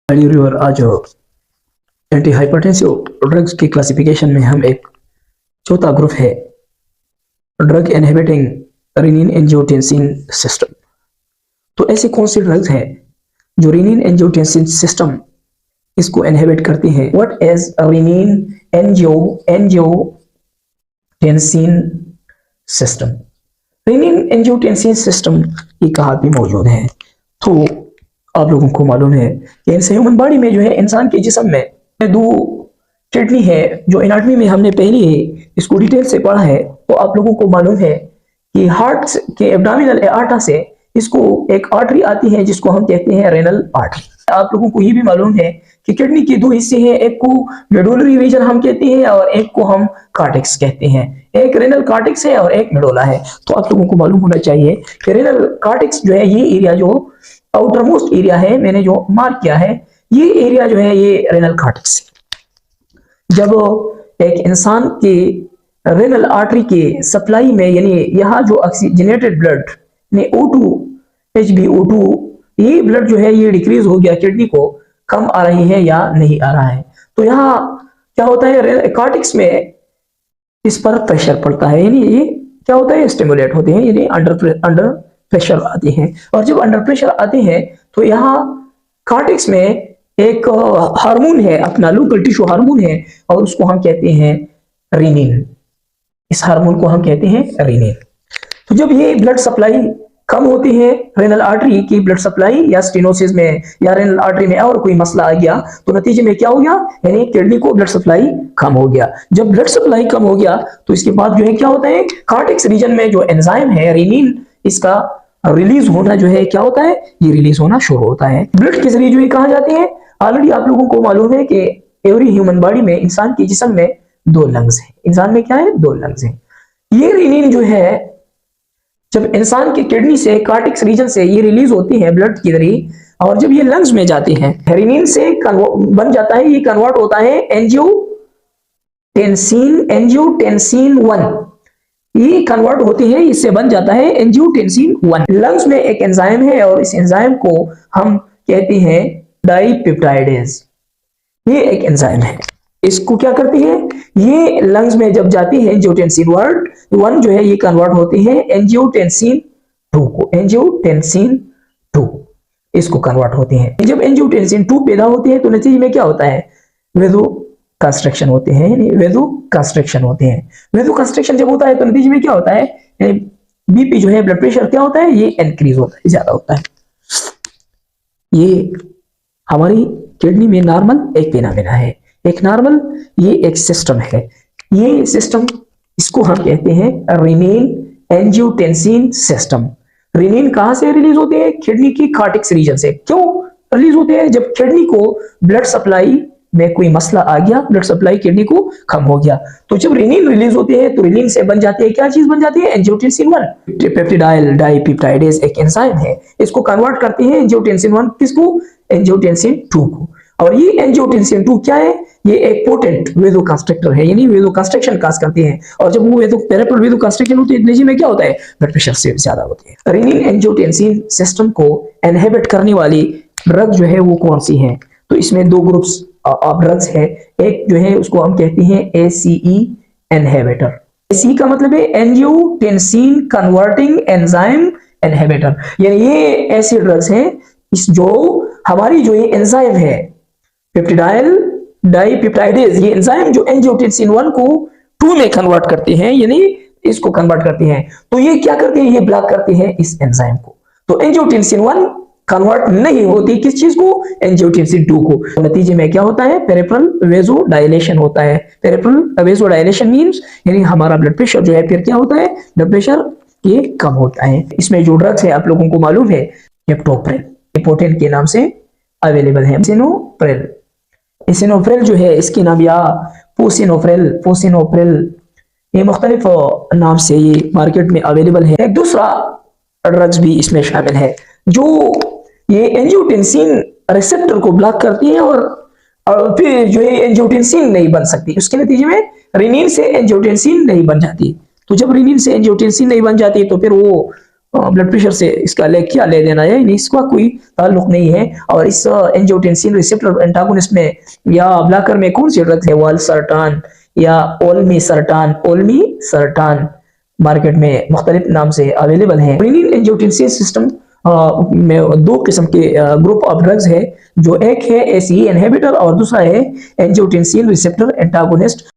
River आज anti hypertensive drugs की classification में हम एक चौथा ग्रुप है drug inhibiting renin angiotensin system. तो ऐसे कौन सी ड्रग्स हैं जो रेनिन एंजियोटेंसिन सिस्टम इसको इनहिबिट करती हैं? What is renin angiotensin system? Renin angiotensin system ये कहाँ पे मौजूद है? तो आप लोगों को मालूम है कि ह्यूमन बॉडी में जो है इंसान के जिस्म में दो किडनी है जो एनाटॉमी में हमने पहले ही इसको डिटेल से पढ़ा है। तो आप लोगों को मालूम है कि हार्ट के एब्डोमिनल एआर्टा से इसको एक आर्टरी आती है जिसको हम कहते हैं रेनल आर्टरी। आप लोगों को ये भी मालूम है कि किडनी के दो हिस्से हैं, एक को मेडुलरी रीजन हम कहते हैं और एक को हम कार्टेक्स कहते हैं। एक रेनल कार्टेक्स है और एक मेडुला है। तो आप लोगों को मालूम होना चाहिए कि रेनल कार्टेक्स जो है ये एरिया जो आउटर मोस्ट एरिया है, मैंने जो मार्क किया है ये एरिया जो है ये रेनल कार्टेक्स है। जब एक इंसान के रेनल आर्टरी के सप्लाई में यानी यहाँ जो ऑक्सीजनेटेड ब्लड ने O2 HbO2 ये ब्लड जो है ये डिक्रीज हो गया, किडनी को कम आ रही है या नहीं आ रहा है, तो यहाँ क्या होता है कार्टेक्स में इस पर प्रेशर पड़ता है, यानी ये क्या होता है स्टिमुलेट होते हैं, यानी अंडर प्रेशर आते हैं। और जब अंडर प्रेशर आते हैं तो यहाँ कार्टेक्स में एक हार्मोन है, अपना लोकल टिश्यू हार्मोन है और उसको हम कहते हैं रेनिन। इस हार्मोन को हम कहते हैं रेनिन। तो जब ये ब्लड सप्लाई कम होती है, रेनल आर्टरी की ब्लड सप्लाई या स्टेनोसिस में या रेनल आर्टरी में और कोई मसला आ गया तो नतीजे में क्या हो गया, यानी किडनी को ब्लड सप्लाई कम हो गया। जब ब्लड सप्लाई कम हो गया तो इसके बाद जो है क्या होता है, कार्टेक्स रीजन में जो एंजाइम है रेनिन इसका रिलीज होना जो है क्या होता है, ये रिलीज होना शुरू होता है। ब्लड के जरिए जो है कहा जाते हैं, ऑलरेडी आप लोगों को मालूम है कि एवरी ह्यूमन बॉडी में इंसान के जिस्म में दो लंग्स हैं। इंसान में क्या है, दो लंग्स हैं। ये रेनिन जो है जब इंसान के किडनी से कार्टेक्स रीजन से ये रिलीज होती है ब्लड के जरिए और जब ये लंग्स में जाती है रेनिन से बन जाता है, ये कन्वर्ट होता है एंजियोटेंसिन 1, ये कन्वर्ट होती है, इससे बन जाता है एंजियोटेंसिन 1। लंग्स में एक एंजाइम है और इस एंजाइम को हम कहते हैं डाइपेप्टाइडेज। ये एक एंजाइम है, इसको क्या करती है, ये लंग्स में जब जाती है एंजियोटेंसिन 1 जो है ये कन्वर्ट होती है एंजियोटेंसिन 2 को, एंजियोटेंसिन 2 इसको कन्वर्ट होती है। जब एंजियोटेंसिन 2 पैदा होती है तो नतीजे में क्या होता है, वेदो कंस्ट्रक्शन होते हैं, वेदो कंस्ट्रक्शन होते हैं। वेदो कंस्ट्रक्शन जब होता है तो नतीजे में क्या होता है, बीपी जो है ब्लड प्रेशर क्या होता है, ये इंक्रीज होता है, ज्यादा होता है। ये हमारी किडनी में नॉर्मल एक फिनोमेना है, एक नॉर्मल ये एक सिस्टम है। ये सिस्टम इसको हम कहते हैं रेनिन एंजियोटेंसिन सिस्टम। रेनिन कहां से रिलीज होते हैं, किडनी की कार्टेक्स रीजन से। क्यों रिलीज होते हैं, जब किडनी को ब्लड सप्लाई में कोई मसला आ गया, ब्लड सप्लाई किडनी को कम हो गया, तो जब रेनिन रिलीज होती है तो रेनिन से बन जाती है क्या चीज बन जाती है, एंजियोटेंसिन 1। पेप्टिडाइल डाइपेप्टाइडेज एक एंजाइम है, इसको कन्वर्ट करते हैं एंजियोटेंसिन 1 किसको, एंजियोटेंसिन 2 को। और ये एंजियोटेंसिन 2 क्या है, ये एक पोटेंट वेदो कंस्ट्रक्टर है, यानी वेदो कंस्ट्रक्शन काज करते हैं। और जब वो पेरिफेरल वेदो कंस्ट्रक्शन होती है नतीजे में क्या होता है, ब्लड प्रेशर से ज्यादा होती है। रेनिन एंजियोटेंसिन सिस्टम को इनहिबिट करने वाली ड्रग जो है वो कौन सी है, तो इसमें दो ग्रुप्स ऑफ ड्रग्स है। एक जो है उसको हम कहते हैं ACE इनहिबिटर। ACE का मतलब है एंजियोटेंसिन कन्वर्टिंग एंजाइम इनहिबिटर, यानी ये ऐसे ड्रग्स हैं इस जो हमारी जो ये एंजाइम है पेप्टिडाइल डाइपेप्टाइडेज, ये एंजाइम जो एंजियोटेंसिन 1 को 2 में कन्वर्ट करते हैं, यानी इसको कन्वर्ट करते हैं, तो ये क्या करते हैं, ये ब्लॉक करते हैं इस एंजाइम को। तो एंजियोटेंसिन 1 कन्वर्ट नहीं होती किस चीज को, एंजियोटेंसिन 2 को। तो नतीजे में क्या होता है, पेरिफेरल वेसोडाइलेशन होता है। पेरिफेरल वेसोडाइलेशन मींस यानी हमारा ब्लड प्रेशर जो है फिर क्या होता है, ब्लड प्रेशर ये कम होता है। इसमें जो ड्रग्स है आप लोगों को मालूम है कैप्टोप्रिल पोटेंट के नाम से अवेलेबल है। एसिनोप्रिल जो है इसके नाम या पोसिनोप्रिल ये मुख्तलिफ नाम से ये मार्केट में अवेलेबल है। एक दूसरा ड्रग्स भी इसमें शामिल है जो ये एंजियोटेंसिन रिसेप्टर को ब्लॉक करती है और फिर जो है एंजियोटेंसिन नहीं बन सकती, उसके नतीजे में रेनिन से एंजियोटेंसिन नहीं बन जाती। तो जब रेनिन से एंजियोटेंसिन नहीं बन जाती तो फिर वो ब्लड प्रेशर से इसका क्या ले देना है, इसका कोई ताल्लुक नहीं है। और इस एंजियोटेंसिन रिसेप्टर एंटागोनिस्ट में या ब्लॉकर में कौन सी ड्रग्स है, वालसर्टान या ओल्मी सर्टान मार्केट में मुख्तलिफ नाम से अवेलेबल है। रेनिन एंजियोटेंसिन सिस्टम में दो किस्म के ग्रुप ऑफ ड्रग्स है, जो एक है एसीई इनहिबिटर और दूसरा है एंजियोटेंसिन रिसेप्टर एंटागोनिस्ट।